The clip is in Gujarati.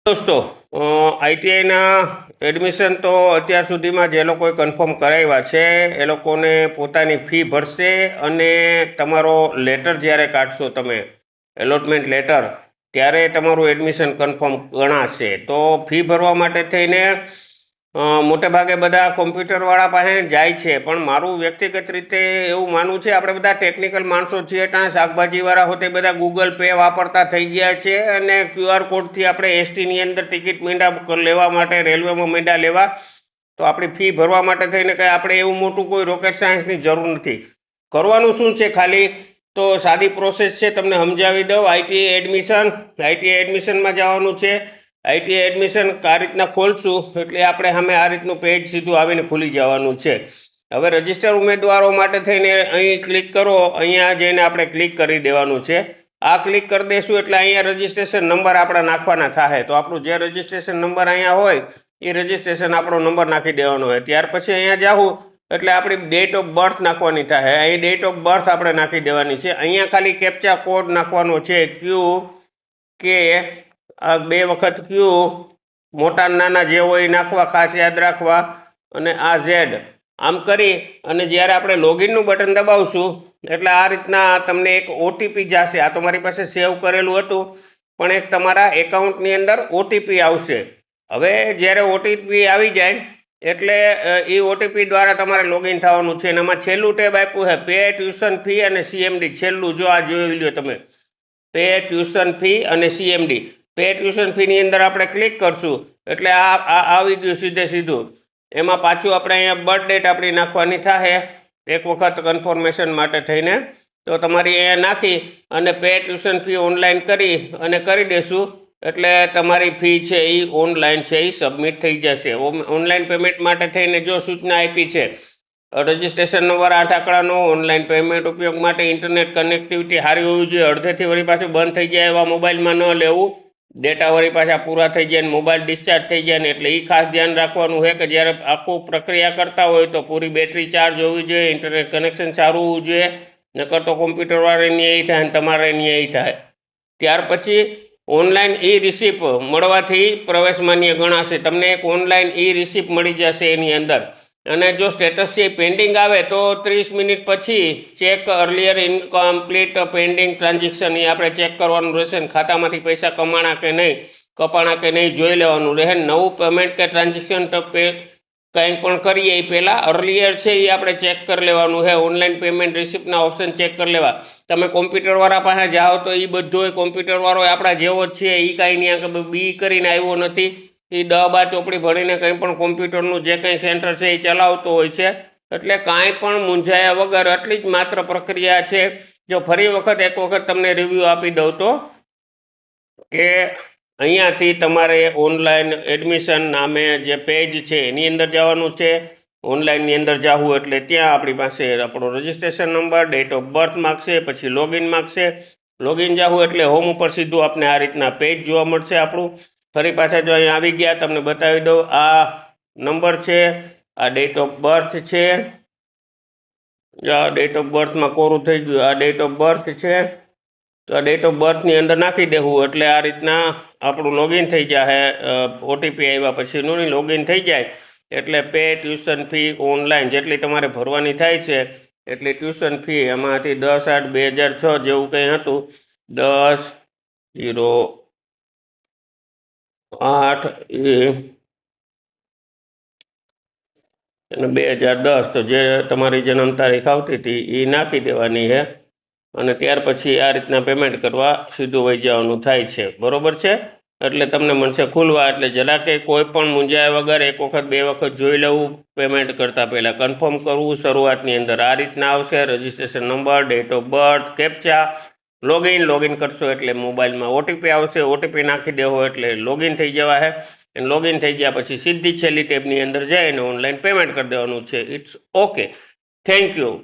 दोस्तों आईटीआईना एडमिशन तो અત્યાર સુધીમાં જે લોકોએ કન્ફર્મ કરાવ્યા છે એ લોકોને પોતાની ફી ભરશે અને તમારો લેટર જ્યારે કાઢશો તમે એલોટમેન્ટ લેટર ત્યારે તમારું એડમિશન કન્ફર્મ ગણાશે। તો ફી ભરવા માટે થઈને મોટે ભાગે બધા કોમ્પ્યુટરવાળા પાસે જાય છે, પણ મારું વ્યક્તિગત રીતે એવું માનવું છે, આપણે બધા ટેકનિકલ માણસો છીએ, ત્યાં શાકભાજીવાળા હોતે બધા ગૂગલ પે વાપરતા થઈ ગયા છે અને QR કોડથી આપણે એસટીની અંદર ટિકિટ મીંડા લેવા માટે રેલવેમાં મીંડા લેવા, તો આપણી ફી ભરવા માટે થઈને કંઈ આપણે એવું મોટું કોઈ રોકેટ સાયન્સની જરૂર નથી। કરવાનું શું છે, ખાલી તો સાદી પ્રોસેસ છે, તમને સમજાવી દઉં। આઈટીઆઈ એડમિશનમાં જવાનું છે। આઈટીઆઈ એડમિશન આ રીતના ખોલશું એટલે આપણે સામે આ રીતનું પેજ સીધું આવીને ખુલી જવાનું છે। હવે રજિસ્ટર ઉમેદવારો માટે થઈને અહીં ક્લિક કરો, અહીંયા જઈને આપણે ક્લિક કરી દેવાનું છે। આ ક્લિક કરી દઈશું એટલે અહીંયા રજિસ્ટ્રેશન નંબર આપણે નાખવાના થાય। તો આપણું જે રજિસ્ટ્રેશન નંબર અહીંયા હોય એ રજિસ્ટ્રેશન આપણો નંબર નાખી દેવાનો હોય। ત્યાર પછી અહીંયા જાવું એટલે આપણી ડેટ ઓફ બર્થ નાખવાની થાય। અહીં ડેટ ઓફ બર્થ આપણે નાખી દેવાની છે। અહીંયા ખાલી કેપ્ચા કોડ નાખવાનો છે, QK, આ 2 વખત Q, મોટા નાના જે હોય નાખવા, ખાસ યાદ રાખવા, અને આ Z। આમ કરી અને જ્યારે આપણે લોગિનનું બટન દબાવશું એટલે આ રીતના તમને એક ઓટીપી જશે। આ તો મારી પાસે સેવ કરેલું હતું, પણ એક તમારા એકાઉન્ટની અંદર ઓટીપી આવશે। હવે જ્યારે ઓટીપી આવી જાય એટલે એ ઓટીપી દ્વારા તમારે લોગિન થવાનું છે। એનામાં છેલ્લું ટેબ આપ્યું છે પે ટ્યુશન ફી અને CMD। છેલ્લું જો આ જોઈ લો તમે, પે ટ્યુશન ફી અને CMD। પે ટ્યુશન ફીની અંદર આપણે ક્લિક કરશું એટલે આ આવી ગયું સીધે સીધું। એમાં પાછું આપણે અહીંયા બર્થ ડેટ આપણી નાખવાની થાય એક વખત કન્ફર્મેશન માટે થઈને। તો તમારી અહીંયા નાખી અને પે ટ્યુશન ફી ઓનલાઈન કરી અને કરી દેશું એટલે તમારી ફી છે એ ઓનલાઈન છે એ સબમિટ થઈ જશે। ઓનલાઈન પેમેન્ટ માટે થઈને જો સૂચના આપી છે, રજિસ્ટ્રેશન નંબર 8 આંકડાનો, ઓનલાઈન પેમેન્ટ ઉપયોગ માટે ઇન્ટરનેટ કનેક્ટિવિટી સારી હોવી જોઈએ, અડધેથી વળી પાછું બંધ થઈ જાય એવા મોબાઈલમાં ન લેવું, ડેટા વળી પાછા પૂરા થઈ જાય ને મોબાઈલ ડિસ્ચાર્જ થઈ જાય ને, એટલે એ ખાસ ધ્યાન રાખવાનું છે કે જ્યારે આખું પ્રક્રિયા કરતા હોય તો પૂરી બેટરી ચાર્જ હોવી જોઈએ, ઇન્ટરનેટ કનેક્શન સારું હોવું જોઈએ, નકર તો કોમ્પ્યુટરવાળાની એ થાય ને તમારે એની એ થાય। ત્યાર પછી ઓનલાઈન ઈ રિસિપ્ટ મળવાથી પ્રવેશ માન્ય ગણાશે। તમને એક ઓનલાઈન ઈ રિસિપ્ટ મળી જશે એની અંદર, અને જો સ્ટેટસ છે પેન્ડિંગ આવે તો 30 મિનિટ પછી check earlier incomplete pending transaction એ આપણે ચેક કરવાનું રહેશે ને ખાતામાંથી પૈસા કપાણા કે નહીં જોઈ લેવાનું રહે। નવું પેમેન્ટ કે ટ્રાન્ઝેક્શન કંઈ પણ કરીએ એ પહેલાં અર્લિયર છે એ આપણે ચેક કરી લેવાનું છે। ઓનલાઈન પેમેન્ટ રિસિપ્ટના ઓપ્શન ચેક કરી લેવા। તમે કોમ્પ્યુટરવાળા પાસે જાઓ તો એ બધો કોમ્પ્યુટરવાળો આપણા જેવો જ છે, એ કાંઈ નહીં બી કરીને આવ્યો નથી, એ 10-12 ચોપડી ભણીને કંઈ પણ કોમ્પ્યુટરનું જે કંઈ સેન્ટર છે એ ચલાવતો હોય છે। એટલે કાંઈ પણ મૂંઝાયા વગર આટલી જ માત્ર પ્રક્રિયા છે। જો ફરી એક વખત તમને રિવ્યૂ આપી દઉં તો કે અહીંયાથી તમારે ઓનલાઈન એડમિશન નામે જે પેજ છે એની અંદર જવાનું છે। ઓનલાઈનની અંદર જવું એટલે ત્યાં આપણી પાસે આપણો registration number, date of birth માગશે, પછી લોગિન માગશે। લોગિન જવું એટલે હોમ ઉપર સીધું આપણે આ રીતના પેજ જોવા મળશે આપણું। ફરી પાછા જો અહીંયા આવી ગયા તમને બતાવી દઉં, આ નંબર છે, આ ડેટ ઓફ બર્થ છે, આ ડેટ ઓફ બર્થમાં કોરું થઈ ગયું, આ ડેટ ઓફ બર્થ છે, તો આ ડેટ ઓફ બર્થની અંદર નાખી દેવું એટલે આ રીતના આપણું લોગિન થઈ જાય। ઓટીપી આવ્યા પછીનું લોગિન થઈ જાય એટલે પે ટ્યુશન ફી ઓનલાઈન જેટલી તમારે ભરવાની થાય છે એટલી ટ્યુશન ફી, એમાંથી 10/8/2006 જેવું કંઈ હતું, 10/08 અને 2010, તો જે તમારી જન્મ તારીખ આવતી હતી એ નાખી દેવાની છે અને ત્યાર પછી આ રીતના પેમેન્ટ કરવા સીધું વહી જવાનું થાય છે। બરોબર છે? એટલે તમને મળશે ખુલવા, એટલે જરા કે કોઈ પણ મૂંઝાયા વગર એક વખત 2 વખત જોઈ લેવું પેમેન્ટ કરતાં પહેલાં, કન્ફર્મ કરવું શરૂઆતની અંદર આ રીતના આવશે। Registration number, date of birth, captcha, login કરશો એટલે મોબાઈલમાં ઓટીપી આવશે, ઓટીપી નાખી દેવો એટલે લોગિન થઈ જવા છે। અને લોગિન થઈ ગયા પછી સીધી છેલ્લી ટેબની અંદર જઈને ઓનલાઈન પેમેન્ટ કરી દેવાનું છે। It's okay, thank you.